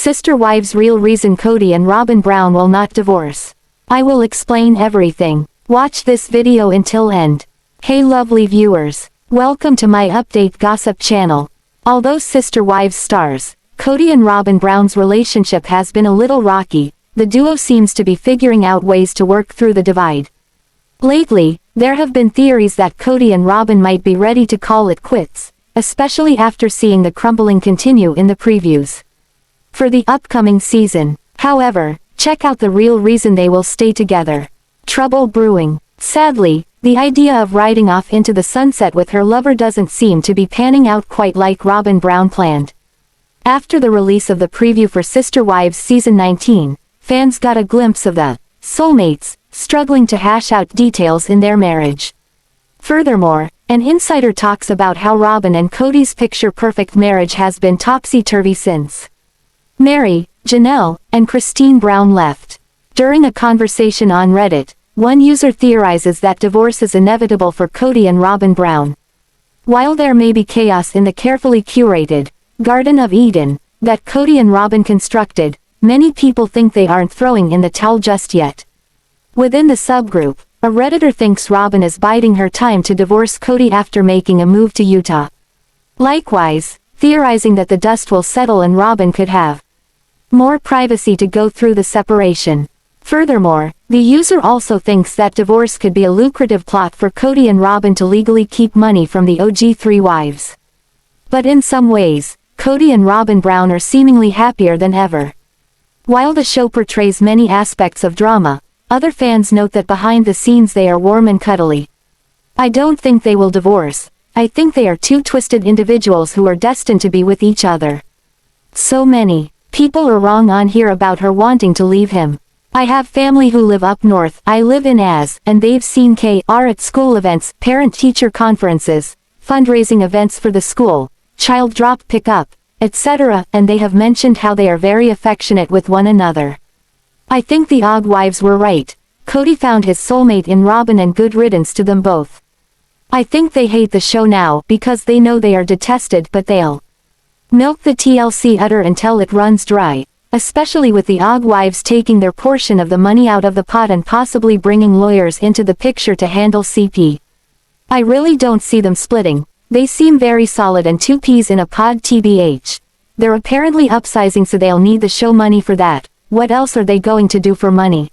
Sister Wives' real reason Kody and Robyn Brown will not divorce. I will explain everything. Watch this video until end. Hey lovely viewers. Welcome to my update gossip channel. Although Sister Wives stars, Kody and Robyn Brown's relationship has been a little rocky, the duo seems to be figuring out ways to work through the divide. Lately, there have been theories that Kody and Robyn might be ready to call it quits, especially after seeing the crumbling continue in the previews for the upcoming season. However, check out the real reason they will stay together. Trouble brewing. Sadly, the idea of riding off into the sunset with her lover doesn't seem to be panning out quite like Robyn Brown planned. After the release of the preview for Sister Wives Season 19, fans got a glimpse of the soulmates struggling to hash out details in their marriage. Furthermore, an insider talks about how Robyn and Kody's picture-perfect marriage has been topsy-turvy since Meri, Janelle, and Christine Brown left. During a conversation on Reddit, one user theorizes that divorce is inevitable for Kody and Robyn Brown. While there may be chaos in the carefully curated Garden of Eden that Kody and Robyn constructed, many people think they aren't throwing in the towel just yet. Within the subgroup, a Redditor thinks Robyn is biding her time to divorce Kody after making a move to Utah. Likewise, theorizing that the dust will settle and Robyn could have more privacy to go through the separation. Furthermore, the user also thinks that divorce could be a lucrative plot for Kody and Robyn to legally keep money from the OG three wives. But in some ways, Kody and Robyn Brown are seemingly happier than ever. While the show portrays many aspects of drama, other fans note that behind the scenes they are warm and cuddly. I don't think they will divorce. I think they are two twisted individuals who are destined to be with each other. So many people are wrong on here about her wanting to leave him. I have family who live up north. I live in As, and they've seen KR at school events, parent-teacher conferences, fundraising events for the school, child drop pick-up, etc., and they have mentioned how they are very affectionate with one another. I think the Og wives were right. Kody found his soulmate in Robyn and good riddance to them both. I think they hate the show now because they know they are detested, but they'll milk the TLC udder until it runs dry. Especially with the Og wives taking their portion of the money out of the pot and possibly bringing lawyers into the picture to handle CP. I really don't see them splitting. They seem very solid and two peas in a pod tbh. They're apparently upsizing, so they'll need the show money for that. What else are they going to do for money?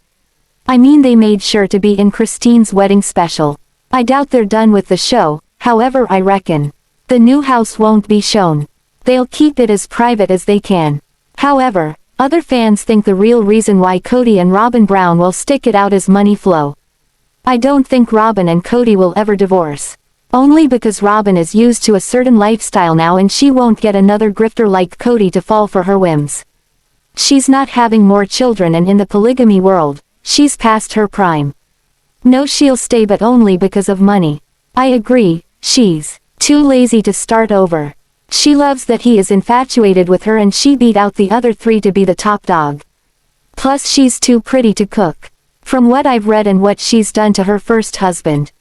I mean, they made sure to be in Christine's wedding special. I doubt they're done with the show, however I reckon the new house won't be shown. They'll keep it as private as they can. However, other fans think the real reason why Kody and Robyn Brown will stick it out is money flow. I don't think Robyn and Kody will ever divorce. Only because Robyn is used to a certain lifestyle now and she won't get another grifter like Kody to fall for her whims. She's not having more children, and in the polygamy world, she's past her prime. No, she'll stay, but only because of money. I agree, she's too lazy to start over. She loves that he is infatuated with her and she beat out the other three to be the top dog. Plus she's too pretty to cook. From what I've read and what she's done to her first husband.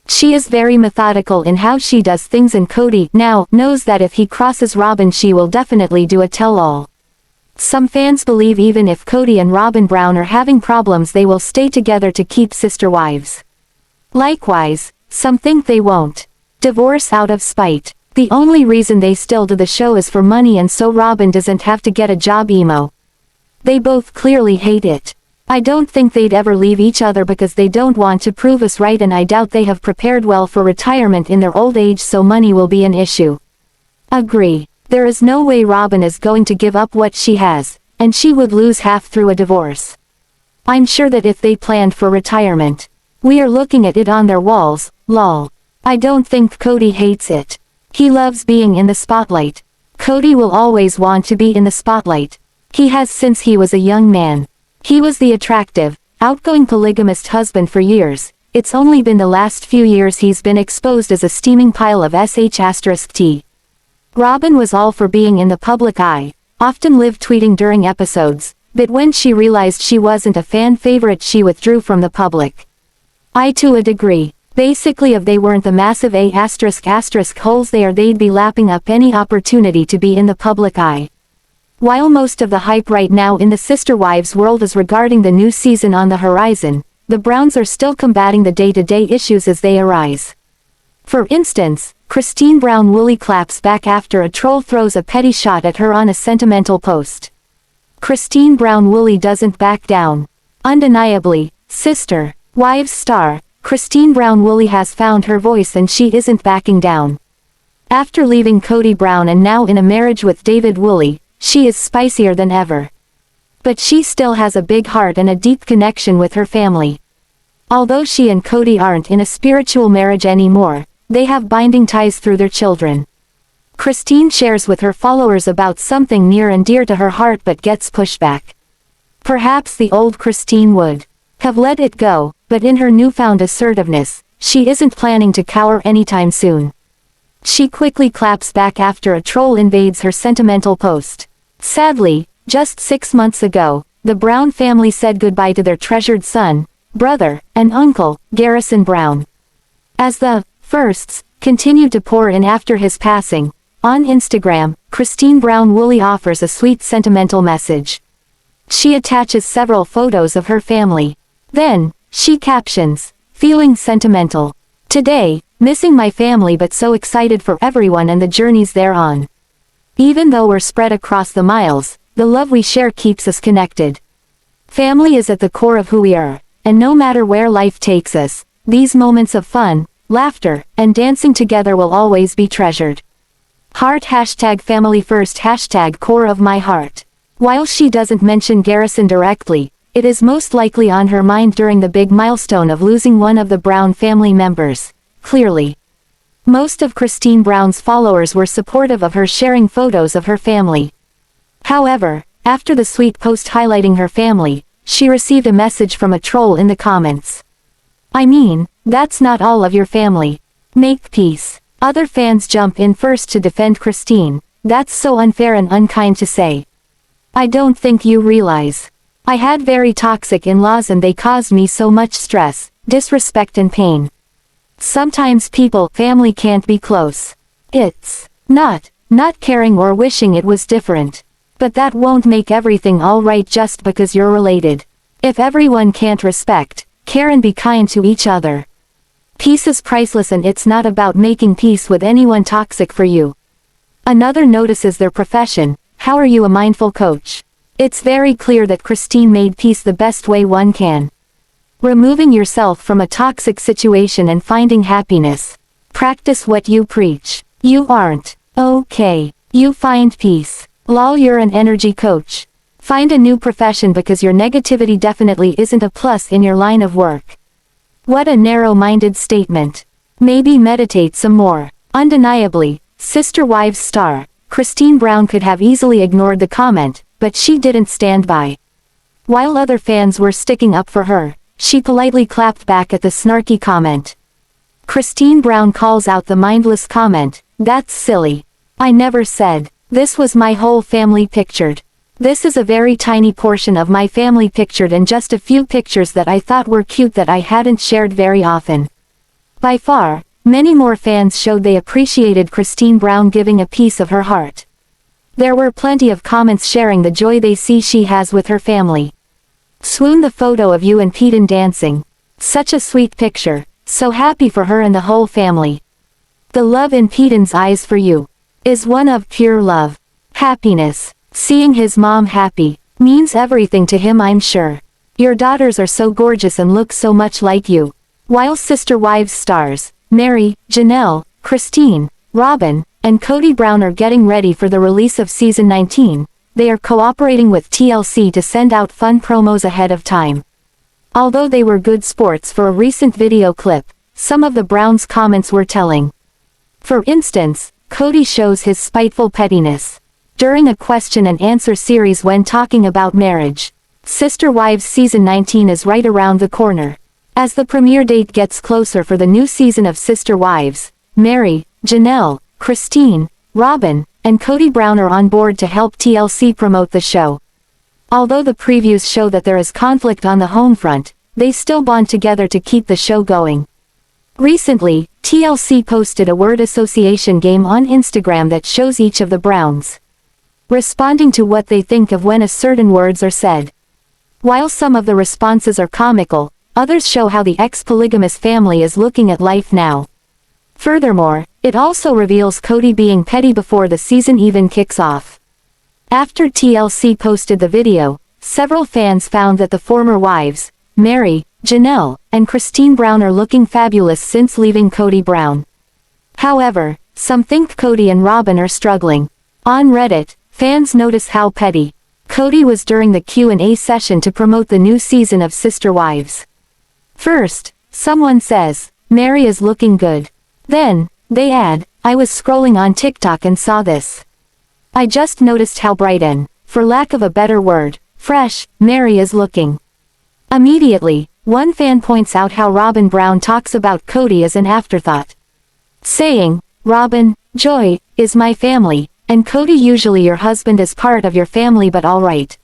She is very methodical in how she does things, and Kody now knows that if he crosses Robyn she will definitely do a tell-all. Some fans believe even if Kody and Robyn Brown are having problems they will stay together to keep sister wives. Likewise, some think they won't divorce out of spite. The only reason they still do the show is for money, and so Robyn doesn't have to get a job emo. They both clearly hate it. I don't think they'd ever leave each other because they don't want to prove us right, and I doubt they have prepared well for retirement in their old age, so money will be an issue. Agree. There is no way Robyn is going to give up what she has, and she would lose half through a divorce. I'm sure that if they planned for retirement, we are looking at it on their walls, lol. I don't think Kody hates it. He loves being in the spotlight. Kody will always want to be in the spotlight. He has since he was a young man. He was the attractive, outgoing polygamist husband for years. It's only been the last few years he's been exposed as a steaming pile of sh*t. Robyn was all for being in the public eye, often live tweeting during episodes, but when she realized she wasn't a fan favorite she withdrew from the public. I to a degree. Basically, if they weren't the massive A*** holes they are, they'd be lapping up any opportunity to be in the public eye. While most of the hype right now in the Sister Wives world is regarding the new season on the horizon, the Browns are still combating the day-to-day issues as they arise. For instance, Christine Brown Woolley claps back after a troll throws a petty shot at her on a sentimental post. Christine Brown Woolley doesn't back down. Undeniably, Sister Wives star, Christine Brown Woolley has found her voice and she isn't backing down. After leaving Kody Brown and now in a marriage with David Woolley, she is spicier than ever. But she still has a big heart and a deep connection with her family. Although she and Kody aren't in a spiritual marriage anymore, they have binding ties through their children. Christine shares with her followers about something near and dear to her heart but gets pushback. Perhaps the old Christine would have let it go, but in her newfound assertiveness, she isn't planning to cower anytime soon. She quickly claps back after a troll invades her sentimental post. Sadly, just 6 months ago, the Brown family said goodbye to their treasured son, brother, and uncle, Garrison Brown. As the firsts continued to pour in after his passing, on Instagram, Christine Brown Woolley offers a sweet sentimental message. She attaches several photos of her family. Then, she captions, "Feeling sentimental. Today, missing my family but so excited for everyone and the journeys they're on. Even though we're spread across the miles, the love we share keeps us connected. Family is at the core of who we are, and no matter where life takes us, these moments of fun, laughter, and dancing together will always be treasured. Heart #family first #core of my heart." While she doesn't mention Garrison directly, it is most likely on her mind during the big milestone of losing one of the Brown family members. Clearly, most of Christine Brown's followers were supportive of her sharing photos of her family. However, after the sweet post highlighting her family, she received a message from a troll in the comments. "I mean, that's not all of your family. Make peace." Other fans jump in first to defend Christine. "That's so unfair and unkind to say. I don't think you realize. I had very toxic in-laws and they caused me so much stress, disrespect and pain. Sometimes family can't be close. It's not caring or wishing it was different. But that won't make everything alright just because you're related. If everyone can't respect, care and be kind to each other. Peace is priceless and it's not about making peace with anyone toxic for you." Another notices their profession. "How are you a mindful coach?" It's very clear that Christine made peace the best way one can. Removing yourself from a toxic situation and finding happiness. Practice what you preach. You aren't okay. You find peace. Lol, you're an energy coach. Find a new profession because your negativity definitely isn't a plus in your line of work. What a narrow-minded statement. Maybe meditate some more. Undeniably, Sister Wives star, Christine Brown could have easily ignored the comment, but she didn't stand by. While other fans were sticking up for her, she politely clapped back at the snarky comment. Christine Brown calls out the mindless comment, "That's silly. I never said. This was my whole family pictured. This is a very tiny portion of my family pictured and just a few pictures that I thought were cute that I hadn't shared very often." By far, many more fans showed they appreciated Christine Brown giving a piece of her heart. There were plenty of comments sharing the joy they see she has with her family. "Swoon, the photo of you and Peden dancing. Such a sweet picture. So happy for her and the whole family. The love in Peden's eyes for you is one of pure love. Happiness. Seeing his mom happy means everything to him, I'm sure. Your daughters are so gorgeous and look so much like you." While Sister Wives stars, Meri, Janelle, Christine, Robyn, and Kody Brown are getting ready for the release of Season 19, they are cooperating with TLC to send out fun promos ahead of time. Although they were good sports for a recent video clip, some of the Browns' comments were telling. For instance, Kody shows his spiteful pettiness during a question and answer series when talking about marriage. Sister Wives Season 19 is right around the corner. As the premiere date gets closer for the new season of Sister Wives, Meri, Janelle, Christine, Robyn, and Kody Brown are on board to help TLC promote the show. Although the previews show that there is conflict on the home front, they still bond together to keep the show going. Recently, TLC posted a word association game on Instagram that shows each of the Browns' responding to what they think of when a certain words are said. While some of the responses are comical, others show how the ex-polygamous family is looking at life now. Furthermore, it also reveals Kody being petty before the season even kicks off. After TLC posted the video, several fans found that the former wives, Meri, Janelle, and Christine Brown are looking fabulous since leaving Kody Brown. However, some think Kody and Robyn are struggling. On Reddit, fans notice how petty Kody was during the Q&A session to promote the new season of Sister Wives. First, someone says, "Meri is looking good." Then, they add, "I was scrolling on TikTok and saw this. I just noticed how bright and, for lack of a better word, fresh, Meri is looking." Immediately, one fan points out how Robyn Brown talks about Kody as an afterthought, saying, "Robyn, Joy, is my family, and Kody usually your husband is part of your family but alright."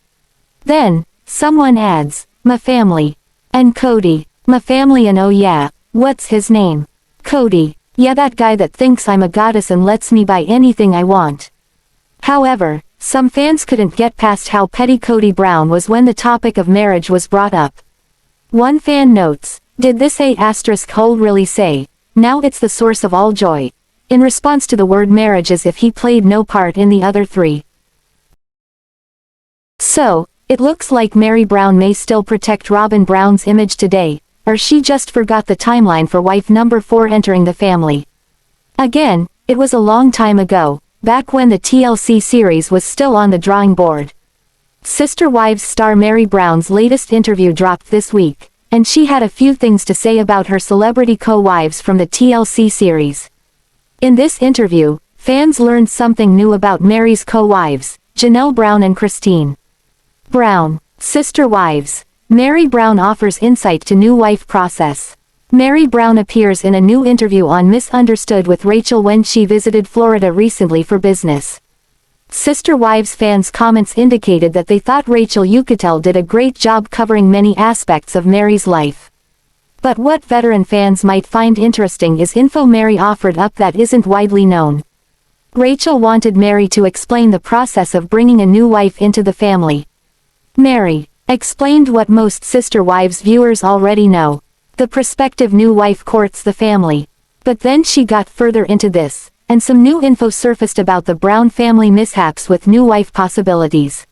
Then, someone adds, "My family. And Kody, my family and oh yeah, what's his name? Kody, yeah that guy that thinks I'm a goddess and lets me buy anything I want." However, some fans couldn't get past how petty Kody Brown was when the topic of marriage was brought up. One fan notes, "Did this *hole really say, 'Now it's the source of all joy'?" in response to the word marriage as if he played no part in the other three. So, it looks like Meri Brown may still protect Robyn Brown's image today, or she just forgot the timeline for wife number 4 entering the family. Again, it was a long time ago, back when the TLC series was still on the drawing board. Sister Wives star Meri Brown's latest interview dropped this week, and she had a few things to say about her celebrity co-wives from the TLC series. In this interview, fans learned something new about Meri's co-wives, Janelle Brown and Christine Brown. Sister Wives. Meri Brown offers insight to new wife process. Meri Brown appears in a new interview on Misunderstood with Rachel when she visited Florida recently for business. Sister Wives fans' comments indicated that they thought Rachel Yucatel did a great job covering many aspects of Meri's life. But what veteran fans might find interesting is info Meri offered up that isn't widely known. Rachel wanted Meri to explain the process of bringing a new wife into the family. Meri explained what most Sister Wives viewers already know. The prospective new wife courts the family. But then she got further into this, and some new info surfaced about the Brown family mishaps with new wife possibilities.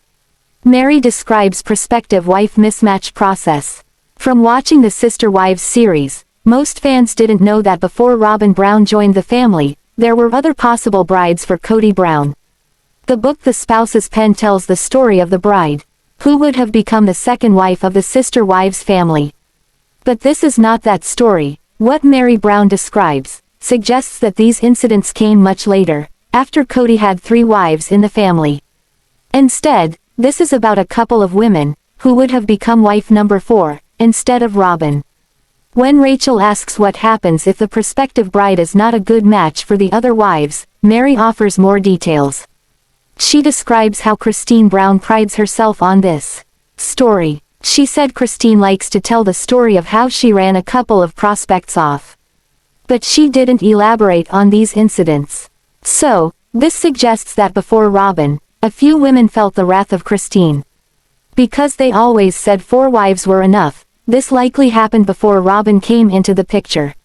Meri describes prospective wife mismatch process. From watching the Sister Wives series, most fans didn't know that before Robyn Brown joined the family, there were other possible brides for Kody Brown. The book The Spouse's Pen tells the story of the bride, who would have become the second wife of the Sister Wives family. But this is not that story. What Meri Brown describes suggests that these incidents came much later, after Kody had 3 wives in the family. Instead, this is about a couple of women, who would have become wife number 4, instead of Robyn. When Rachel asks what happens if the prospective bride is not a good match for the other wives, Meri offers more details. She describes how Christine Brown prides herself on this story. She said Christine likes to tell the story of how she ran a couple of prospects off. But she didn't elaborate on these incidents. So, this suggests that before Robyn, a few women felt the wrath of Christine. Because they always said 4 wives were enough, this likely happened before Robyn came into the picture.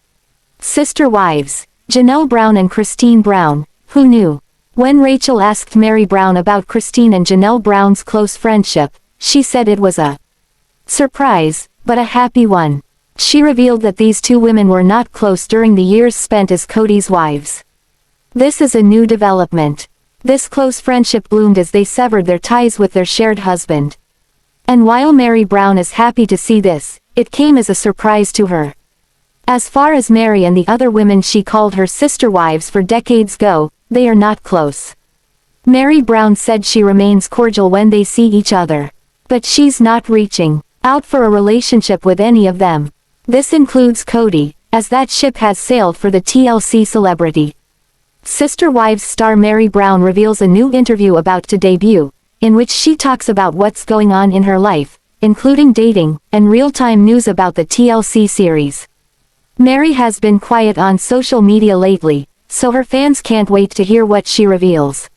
Sister Wives, Janelle Brown and Christine Brown, who knew? When Rachel asked Meri Brown about Christine and Janelle Brown's close friendship, she said it was a surprise, but a happy one. She revealed that these 2 women were not close during the years spent as Kody's wives. This is a new development. This close friendship bloomed as they severed their ties with their shared husband. And while Meri Brown is happy to see this, it came as a surprise to her. As far as Meri and the other women she called her sister wives for decades go, they are not close. Meri Brown said she remains cordial when they see each other. But she's not reaching out for a relationship with any of them. This includes Kody, as that ship has sailed for the TLC celebrity. Sister Wives star Meri Brown reveals a new interview about to debut, in which she talks about what's going on in her life, including dating, and real-time news about the TLC series. Meri has been quiet on social media lately, so her fans can't wait to hear what she reveals.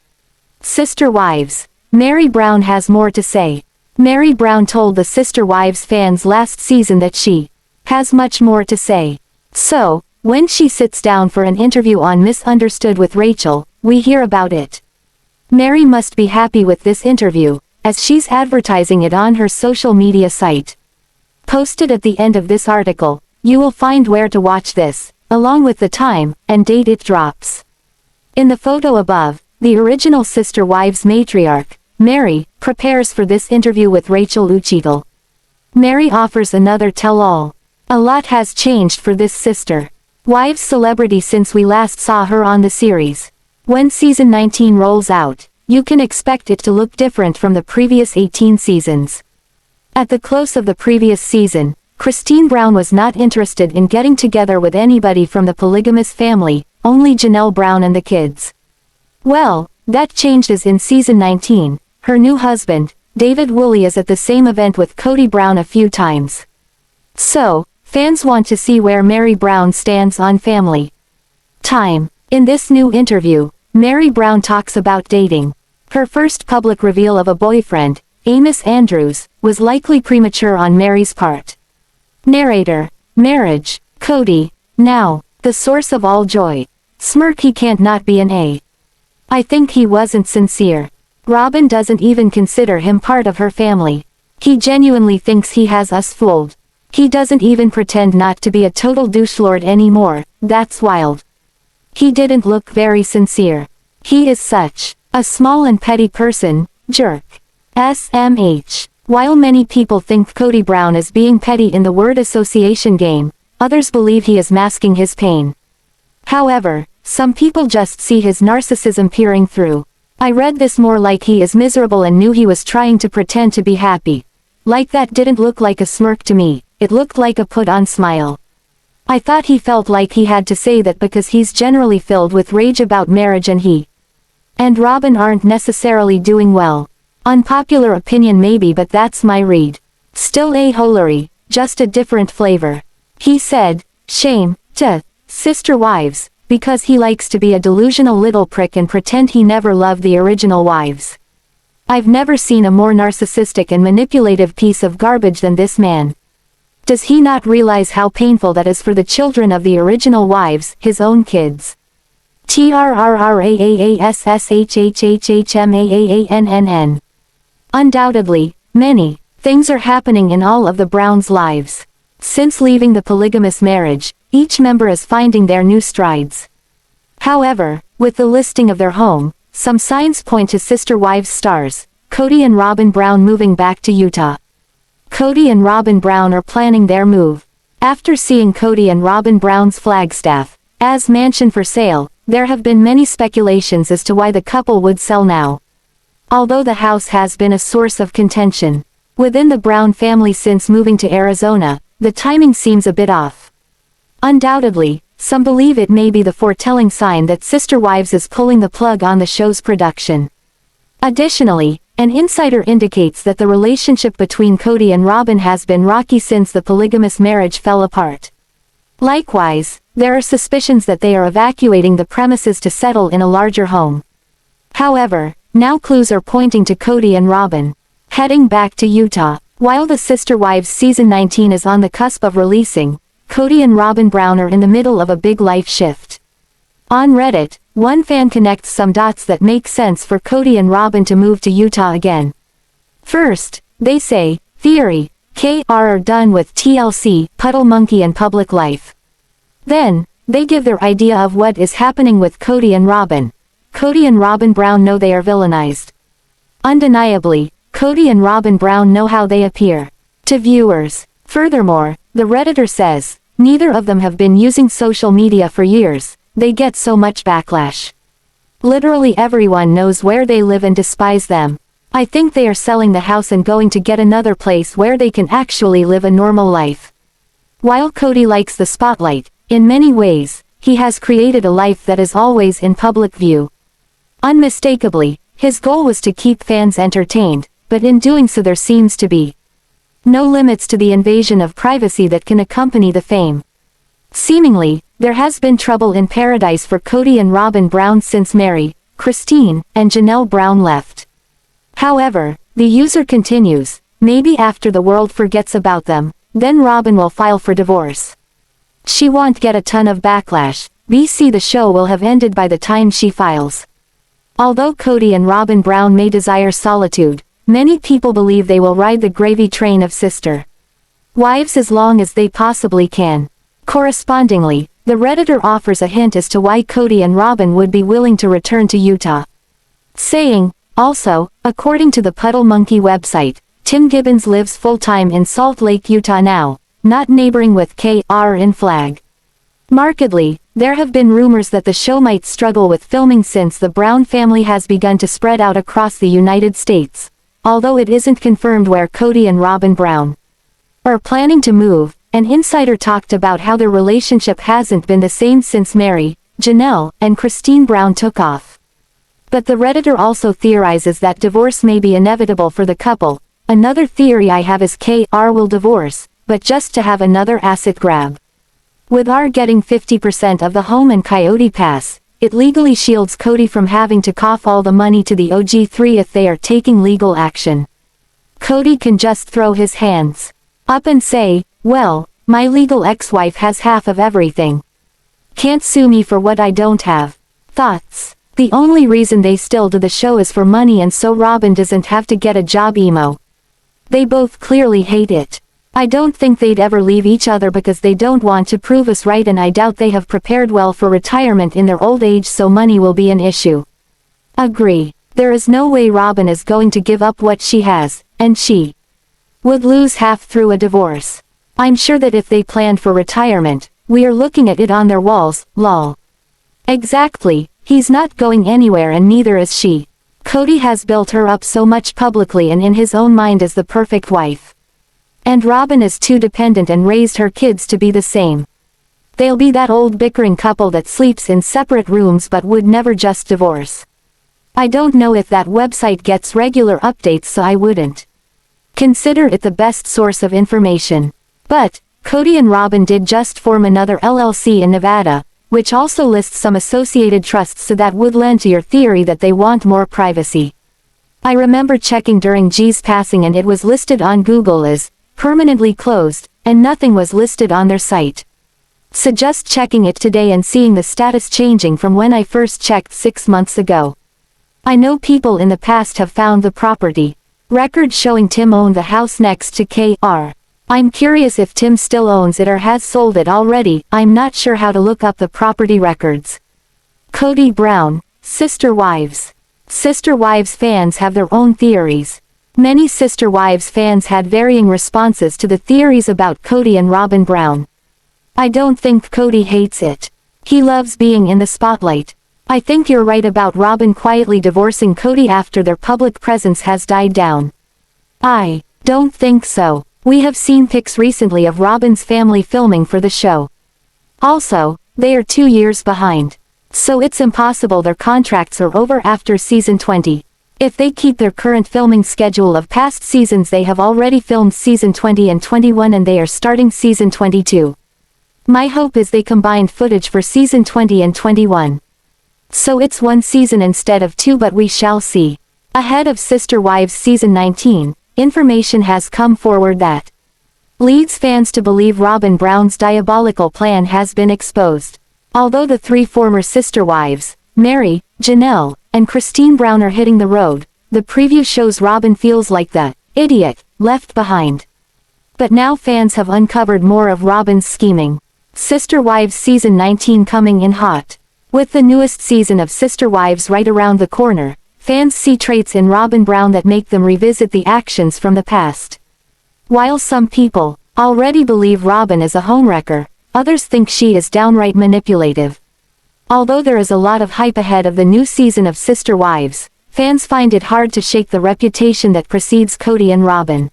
Sister Wives. Meri Brown has more to say. Meri Brown told the Sister Wives fans last season that she has much more to say. So, when she sits down for an interview on Misunderstood with Rachel, we hear about it. Meri must be happy with this interview, as she's advertising it on her social media site. Posted at the end of this article, you will find where to watch this, along with the time and date it drops. In the photo above, the original Sister Wives matriarch, Meri, prepares for this interview with Rachel Uchitel. Meri offers another tell-all. A lot has changed for this Sister Wives celebrity since we last saw her on the series. When season 19 rolls out, you can expect it to look different from the previous 18 seasons. At the close of the previous season, Christine Brown was not interested in getting together with anybody from the polygamous family, only Janelle Brown and the kids. Well, that changed as in season 19, her new husband, David Woolley, is at the same event with Kody Brown a few times. So, fans want to see where Meri Brown stands on family time. In this new interview, Meri Brown talks about dating. Her first public reveal of a boyfriend, Amos Andrews, was likely premature on Meri's part. Narrator. Marriage. Kody. Now, the source of all joy. Smirk, he can't not be an A. I think he wasn't sincere. Robyn doesn't even consider him part of her family. He genuinely thinks he has us fooled. He doesn't even pretend not to be a total douchelord anymore. That's wild. He didn't look very sincere. He is such a small and petty person, jerk. SMH. While many people think Kody Brown is being petty in the word association game, others believe he is masking his pain. However, some people just see his narcissism peering through. I read this more like he is miserable and knew he was trying to pretend to be happy. Like that didn't look like a smirk to me, it looked like a put-on smile. I thought he felt like he had to say that because he's generally filled with rage about marriage and he and Robyn aren't necessarily doing well. Unpopular opinion maybe, but that's my read. Still a holery, just a different flavor. He said, shame, to Sister Wives, because he likes to be a delusional little prick and pretend he never loved the original wives. I've never seen a more narcissistic and manipulative piece of garbage than this man. Does he not realize how painful that is for the children of the original wives, his own kids? TRRRAASSHHHHMAAANNN. Undoubtedly, many things are happening in all of the Browns' lives. Since leaving the polygamous marriage, each member is finding their new strides. However, with the listing of their home, some signs point to Sister Wives stars, Kody and Robyn Brown moving back to Utah. Kody and Robyn Brown are planning their move. After seeing Kody and Robyn Brown's Flagstaff as mansion for sale, there have been many speculations as to why the couple would sell now. Although the house has been a source of contention within the Brown family since moving to Arizona, the timing seems a bit off. Undoubtedly, some believe it may be the foretelling sign that Sister Wives is pulling the plug on the show's production. Additionally, an insider indicates that the relationship between Kody and Robyn has been rocky since the polygamous marriage fell apart. Likewise, there are suspicions that they are evacuating the premises to settle in a larger home. However, now clues are pointing to Kody and Robyn heading back to Utah. While the Sister Wives season 19 is on the cusp of releasing, Kody and Robyn Brown are in the middle of a big life shift. On Reddit, one fan connects some dots that make sense for Kody and Robyn to move to Utah again. First, they say, theory, KR are done with TLC, Puddle Monkey and public life. Then, they give their idea of what is happening with Kody and Robyn. Kody and Robyn Brown know they are villainized. Undeniably, Kody and Robyn Brown know how they appear to viewers. Furthermore, the Redditor says, neither of them have been using social media for years, they get so much backlash. Literally everyone knows where they live and despise them. I think they are selling the house and going to get another place where they can actually live a normal life. While Kody likes the spotlight, in many ways, he has created a life that is always in public view. Unmistakably, his goal was to keep fans entertained, but in doing so there seems to be no limits to the invasion of privacy that can accompany the fame. Seemingly, there has been trouble in paradise for Kody and Robyn Brown since Meri, Christine, and Janelle Brown left. However, the user continues, maybe after the world forgets about them, then Robyn will file for divorce. She won't get a ton of backlash, BC the show will have ended by the time she files. Although Kody and Robyn Brown may desire solitude, many people believe they will ride the gravy train of sister wives as long as they possibly can. Correspondingly, the Redditor offers a hint as to why Kody and Robyn would be willing to return to Utah. Saying, also, according to the Puddle Monkey website, Tim Gibbons lives full-time in Salt Lake, Utah now, not neighboring with KR in Flag. Markedly, there have been rumors that the show might struggle with filming since the Brown family has begun to spread out across the United States, although it isn't confirmed where Kody and Robyn Brown are planning to move. An insider talked about how their relationship hasn't been the same since Meri, Janelle, and Christine Brown took off. But the Redditor also theorizes that divorce may be inevitable for the couple. Another theory I have is KR will divorce, but just to have another asset grab. With R getting 50% of the home and Coyote Pass, it legally shields Kody from having to cough all the money to the OG3 if they are taking legal action. Kody can just throw his hands up and say, well, my legal ex-wife has half of everything. Can't sue me for what I don't have. Thoughts? The only reason they still do the show is for money, and so Robyn doesn't have to get a job emo. They both clearly hate it. I don't think they'd ever leave each other because they don't want to prove us right, and I doubt they have prepared well for retirement in their old age, so money will be an issue. Agree. There is no way Robyn is going to give up what she has, and she would lose half through a divorce. I'm sure that if they planned for retirement, we are looking at it on their walls, lol. Exactly, he's not going anywhere and neither is she. Kody has built her up so much publicly and in his own mind as the perfect wife. And Robyn is too dependent and raised her kids to be the same. They'll be that old bickering couple that sleeps in separate rooms but would never just divorce. I don't know if that website gets regular updates, so I wouldn't consider it the best source of information. But, Kody and Robyn did just form another LLC in Nevada, which also lists some associated trusts, so that would lend to your theory that they want more privacy. I remember checking during G's passing and it was listed on Google as permanently closed, and nothing was listed on their site. So just checking it today and seeing the status changing from when I first checked 6 months ago. I know people in the past have found the property record showing Tim owned the house next to KR. I'm curious if Tim still owns it or has sold it already. I'm not sure how to look up the property records. Kody Brown, Sister Wives. Sister Wives fans have their own theories. Many Sister Wives fans had varying responses to the theories about Kody and Robyn Brown. I don't think Kody hates it. He loves being in the spotlight. I think you're right about Robyn quietly divorcing Kody after their public presence has died down. I don't think so. We have seen pics recently of Robyn's family filming for the show. Also, they are 2 years behind. So it's impossible their contracts are over after season 20. If they keep their current filming schedule of past seasons, they have already filmed season 20 and 21 and they are starting season 22. My hope is they combined footage for season 20 and 21. So it's 1 season instead of 2, but we shall see. Ahead of Sister Wives season 19, information has come forward that leads fans to believe Robyn Brown's diabolical plan has been exposed. Although the 3 former sister wives, Meri, Janelle, and Christine Brown are hitting the road, the preview shows Robyn feels like the idiot left behind. But now fans have uncovered more of Robyn's scheming. Sister Wives season 19 coming in hot. With the newest season of Sister Wives right around the corner, fans see traits in Robyn Brown that make them revisit the actions from the past. While some people already believe Robyn is a homewrecker, others think she is downright manipulative. Although there is a lot of hype ahead of the new season of Sister Wives, fans find it hard to shake the reputation that precedes Kody and Robyn.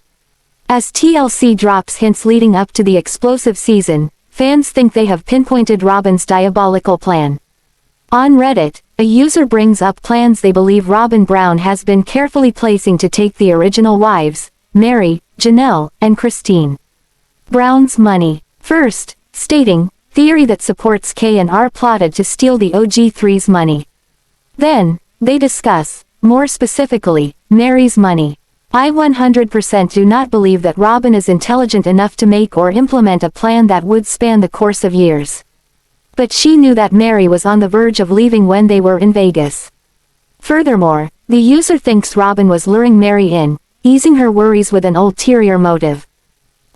As TLC drops hints leading up to the explosive season, fans think they have pinpointed Robyn's diabolical plan. On Reddit, a user brings up plans they believe Robyn Brown has been carefully placing to take the original wives, Meri, Janelle, and Christine Brown's money. First, stating, theory that supports K and R plotted to steal the OG3's money. Then, They discuss, more specifically, Meri's money. I 100% do not believe that Robyn is intelligent enough to make or implement a plan that would span the course of years. But she knew that Meri was on the verge of leaving when they were in Vegas. Furthermore, the user thinks Robyn was luring Meri in, easing her worries with an ulterior motive.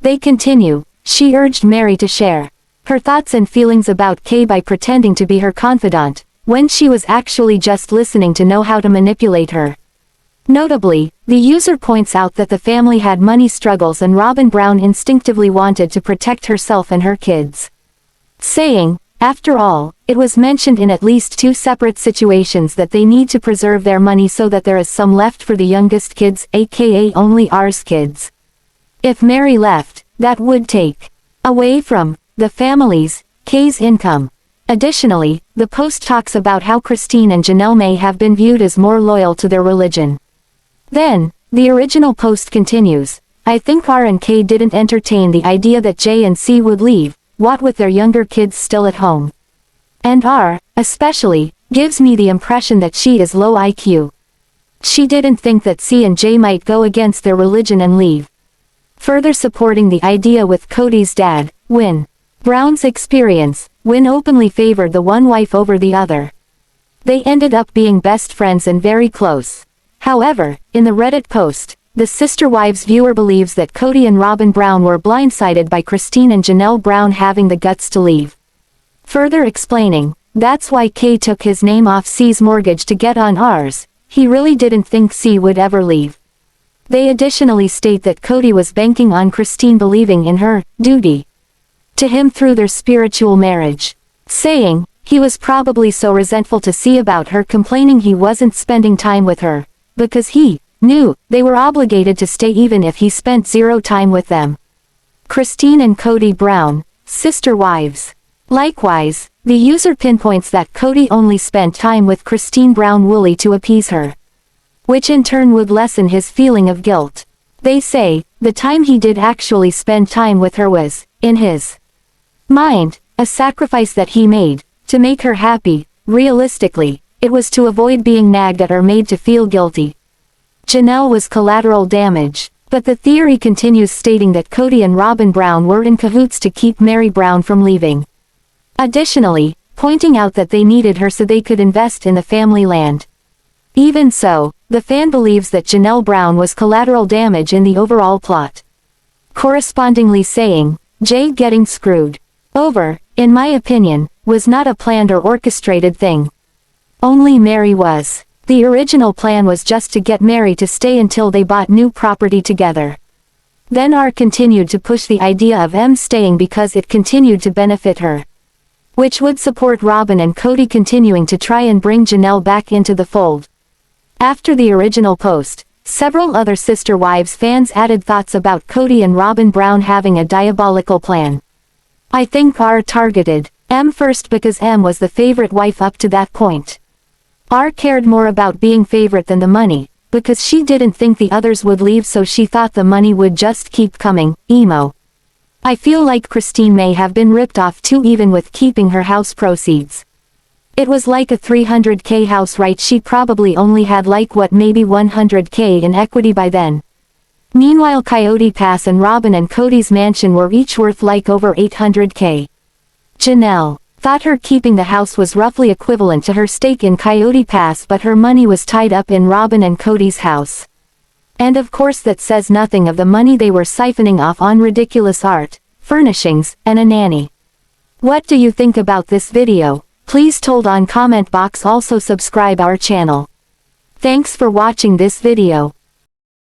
They continue, she urged Meri to share her thoughts and feelings about Kay by pretending to be her confidant, when she was actually just listening to know how to manipulate her. Notably, the user points out that the family had money struggles and Robyn Brown instinctively wanted to protect herself and her kids. Saying, after all, it was mentioned in at least 2 separate situations that they need to preserve their money so that there is some left for the youngest kids, aka only ours kids. If Meri left, that would take away from the family's, Kay's income. Additionally, the post talks about how Christine and Janelle may have been viewed as more loyal to their religion. Then, the original post continues, I think R and K didn't entertain the idea that J and C would leave, what with their younger kids still at home. And R, especially, gives me the impression that she is low IQ. She didn't think that C and J might go against their religion and leave. Further supporting the idea with Kody's dad, Win. Brown's experience, Win openly favored the one wife over the other. They ended up being best friends and very close. However, in the Reddit post, the Sister Wives viewer believes that Kody and Robyn Brown were blindsided by Christine and Janelle Brown having the guts to leave. Further explaining, that's why Kay took his name off C's mortgage to get on ours, he really didn't think C would ever leave. They additionally state that Kody was banking on Christine believing in her duty to him through their spiritual marriage. Saying, he was probably so resentful to C about her complaining he wasn't spending time with her, because he knew they were obligated to stay even if he spent 0 time with them. Christine and Kody Brown, sister wives. Likewise, the user pinpoints that Kody only spent time with Christine Brown Woolley to appease her, which in turn would lessen his feeling of guilt. They say, the time he did actually spend time with her was, in his mind, a sacrifice that he made, to make her happy. Realistically, it was to avoid being nagged at or made to feel guilty. Janelle was collateral damage, but the theory continues stating that Kody and Robyn Brown were in cahoots to keep Meri Brown from leaving. Additionally, pointing out that they needed her so they could invest in the family land. Even so, the fan believes that Janelle Brown was collateral damage in the overall plot. Correspondingly saying, Jade getting screwed over, in my opinion, was not a planned or orchestrated thing. Only Meri was. The original plan was just to get Meri to stay until they bought new property together. Then R continued to push the idea of M staying because it continued to benefit her, which would support Robyn and Kody continuing to try and bring Janelle back into the fold. After the original post, several other Sister Wives fans added thoughts about Kody and Robyn Brown having a diabolical plan. I think R targeted M first because M was the favorite wife up to that point. R cared more about being favorite than the money, because she didn't think the others would leave, so she thought the money would just keep coming. Emo. I feel like Christine may have been ripped off too, even with keeping her house proceeds. It was like a $300K house, right? She probably only had like maybe $100K in equity by then. Meanwhile Coyote Pass and Robyn and Kody's mansion were each worth like over $800K. Janelle thought her keeping the house was roughly equivalent to her stake in Coyote Pass, but her money was tied up in Robyn and Kody's house. And of course that says nothing of the money they were siphoning off on ridiculous art, furnishings, and a nanny. What do you think about this video? Please told on comment box. Also subscribe our channel. Thanks for watching this video.